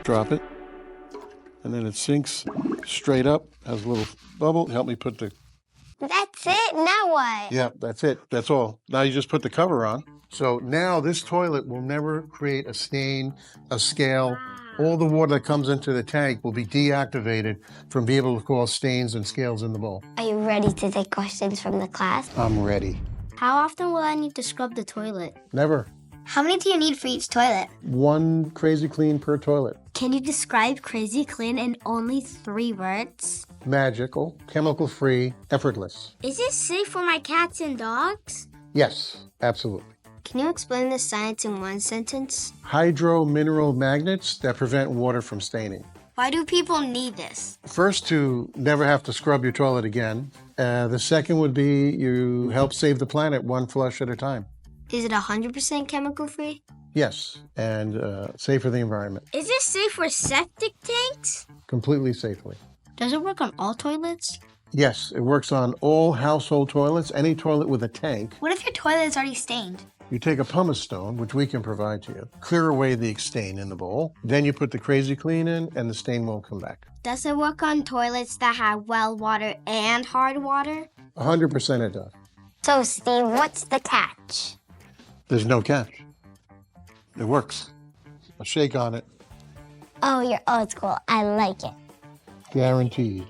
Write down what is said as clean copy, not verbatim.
Drop it. And then it sinks straight up, has a little bubble. Help me put the... That's it? Now what? Yeah, that's it. That's all. Now you just put the cover on. So now this toilet will never create a stain, a scale. All the water that comes into the tank will be deactivated from being able to cause stains and scales in the bowl. Are you ready to take questions from the class? I'm ready. How often will I need to scrub the toilet? Never. How many do you need for each toilet? 1 Krazy Klean per toilet. Can you describe Krazy Klean in only 3 words? Magical, chemical-free, effortless. Is it safe for my cats and dogs? Yes, absolutely. Can you explain the science in 1 sentence? Hydro-mineral magnets that prevent water from staining. Why do people need this? First, to never have to scrub your toilet again. The second would be you help save the planet 1 flush at a time. Is it 100% chemical free? Yes, and safe for the environment. Is it safe for septic tanks? Completely safely. Does it work on all toilets? Yes, it works on all household toilets, any toilet with a tank. What if your toilet is already stained? You take a pumice stone, which we can provide to you, clear away the stain in the bowl, then you put the Krazy Klean in, and the stain won't come back. Does it work on toilets that have well water and hard water? 100% it does. So, Steve, what's the catch? There's no catch. It works. A shake on it, Oh, you're old school. I like it. guaranteed.